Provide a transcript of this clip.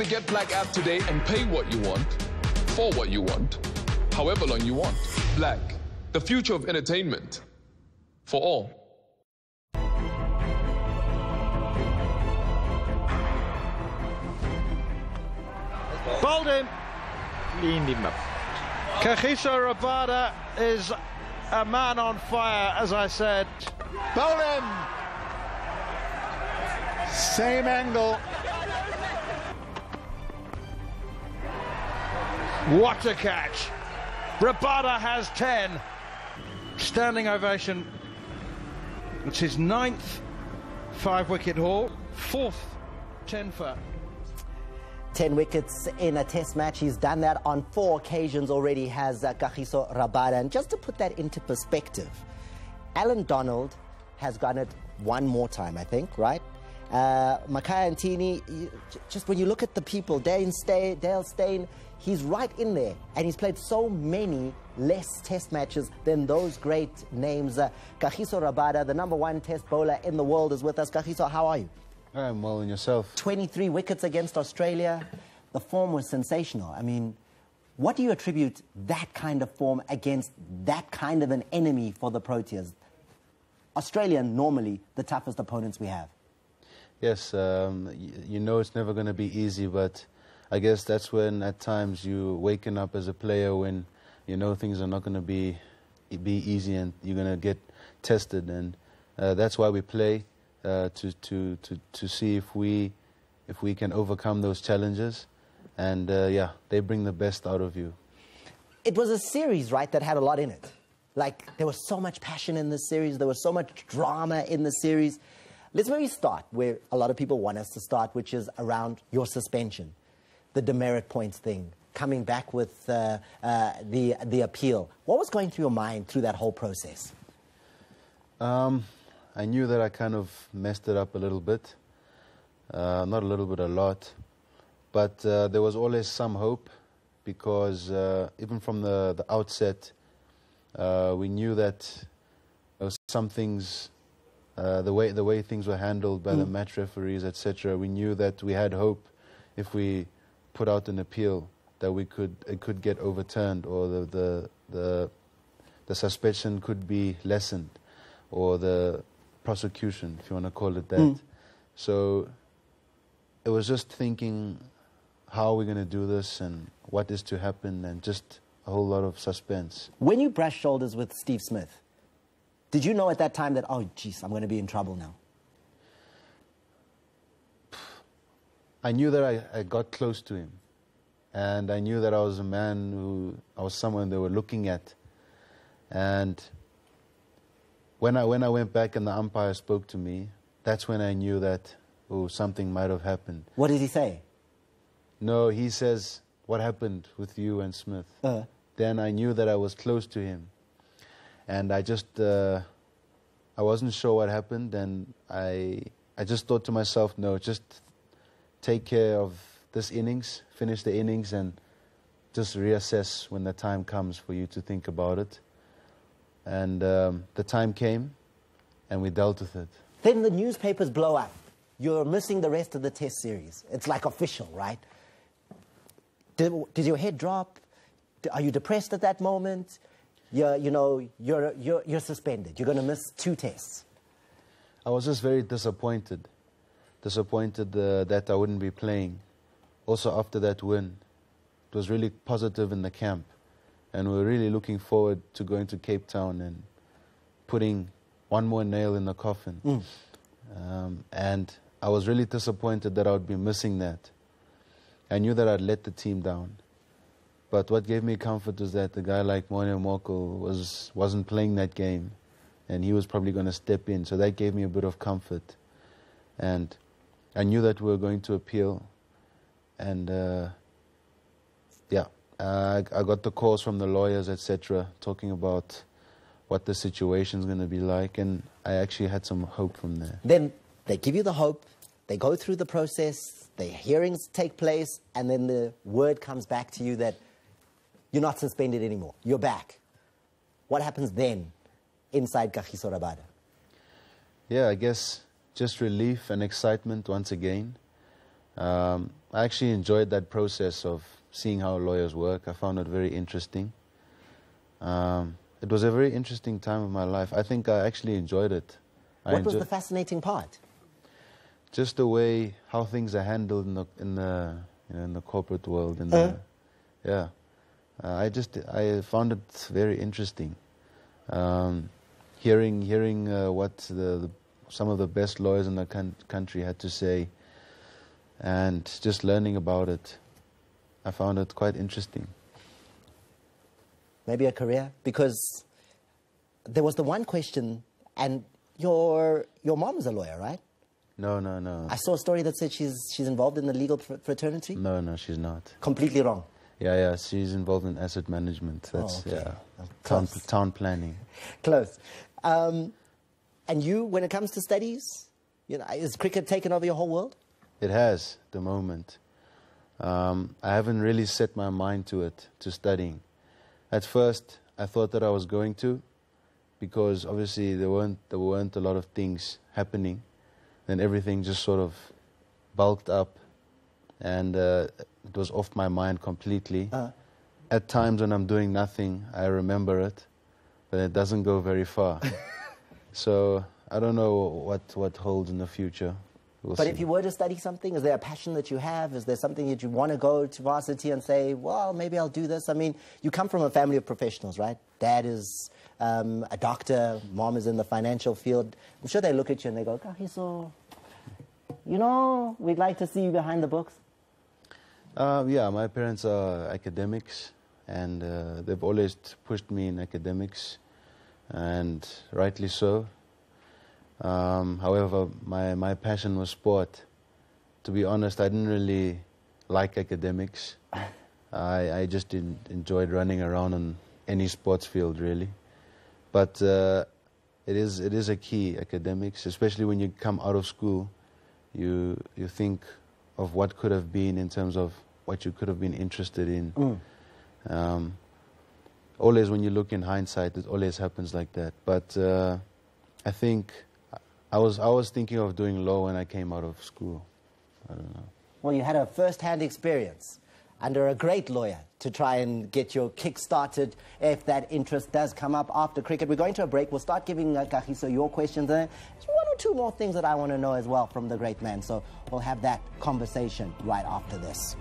The Get Black app today and pay what you want, for what you want, however long you want. Black, the future of entertainment. For all. Bowled him. Kagiso Rabada is a man on fire, as I said. Bowled him. Same angle. What a catch. Rabada has 10. Standing ovation. It's his 9th 5-wicket haul, 4th 10 for. 10 wickets in a test match. He's done that on 4 occasions already, has Kagiso Rabada. And just to put that into perspective, Alan Donald has got it one more time, I think, right? Makhaya Ntini, just when you look at the people, Dale Steyn, he's right in there. And he's played so many less test matches than those great names. Kagiso Rabada, the #1 test bowler in the world, is with us. Kagiso, how are you? I'm well, and yourself? 23 wickets against Australia. The form was sensational. I mean, what do you attribute that kind of form against that kind of an enemy for the Proteas? Australia, normally the toughest opponents we have. Yes, you know it's never going to be easy, but I guess that's when at times you waking up as a player when you know things are not going to be easy and you're going to get tested, and that's why we play. To see if we can overcome those challenges, and yeah, they bring the best out of you. It was a series, right, that had a lot in it. Like, there was so much passion in this series, there was so much drama in the series. Let's maybe start where a lot of people want us to start, which is around your suspension, the demerit points thing, coming back with the appeal. What was going through your mind through that whole process? I knew that I kind of messed it up a little bit, not a little bit, a lot, but there was always some hope, because even from the outset, we knew that there was some things, the way things were handled by the match referees, etc. We knew that we had hope if we put out an appeal that it could get overturned, or the suspension could be lessened, or the prosecution, if you want to call it that. So it was just thinking, how are we going to do this and what is to happen, and just a whole lot of suspense. When you brushed shoulders with Steve Smith, did you know at that time that, oh, geez, I'm going to be in trouble now? I knew that I got close to him, and I knew that I was a man I was someone they were looking at. And when I went back and the umpire spoke to me, that's when I knew that, oh, something might have happened. What did he say? No, he says, what happened with you and Smith? Then I knew that I was close to him. And I just, I wasn't sure what happened, and I just thought to myself, no, just take care of this innings, finish the innings, and just reassess when the time comes for you to think about it. And the time came, and we dealt with it. Then the newspapers blow up. You're missing the rest of the test series. It's like official, right? Did your head drop? Are you depressed at that moment? You're suspended. You're going to miss 2 tests. I was just very disappointed. Disappointed that I wouldn't be playing. Also, after that win, it was really positive in the camp. And we were really looking forward to going to Cape Town and putting one more nail in the coffin. And I was really disappointed that I would be missing that. I knew that I'd let the team down. But what gave me comfort was that a guy like Monia Moko wasn't playing that game, and he was probably going to step in. So that gave me a bit of comfort. And I knew that we were going to appeal. And yeah, I got the calls from the lawyers, etc., talking about what the situation's going to be like, and I actually had some hope from there. Then they give you the hope, they go through the process, the hearings take place, and then the word comes back to you that you're not suspended anymore, you're back. What happens then inside Kagiso Rabada? Yeah, I guess just relief and excitement once again. I actually enjoyed that process of seeing how lawyers work. I found it very interesting. It was a very interesting time of my life. I think I actually enjoyed it. What was the fascinating part? Just the way how things are handled in the corporate world. I found it very interesting. Hearing what some of the best lawyers in the country had to say, and just learning about it, I found it quite interesting. Maybe a career? Because there was the one question, and your mom is a lawyer, right? No. I saw a story that said she's involved in the legal fraternity. No, she's not. Completely wrong. Yeah, she's involved in asset management. That's town planning. Close. And you, when it comes to studies, is cricket taken over your whole world? It has, at the moment. I haven't really set my mind to studying. At first, I thought that I was going to, because obviously there weren't a lot of things happening. Then everything just sort of bulked up, and it was off my mind completely. At times when I'm doing nothing, I remember it, but it doesn't go very far. So I don't know what holds in the future. We'll see. If you were to study something, is there a passion that you have? Is there something that you want to go to varsity and say, well, maybe I'll do this? I mean, you come from a family of professionals, right? Dad is a doctor, mom is in the financial field. I'm sure they look at you and they go, Kagiso, we'd like to see you behind the books. Yeah, my parents are academics, and they've always pushed me in academics, and rightly so. However, my passion was sport. To be honest, I didn't really like academics. I just enjoyed running around on any sports field, really. But it is a key, academics, especially when you come out of school. You think of what could have been in terms of what you could have been interested in. Always when you look in hindsight, it always happens like that. But I think I was thinking of doing law when I came out of school. I don't know. Well, you had a first-hand experience under a great lawyer to try and get your kick started if that interest does come up after cricket. We're going to a break. We'll start giving Kagiso your questions. There's one or two more things that I want to know as well from the great man. So we'll have that conversation right after this.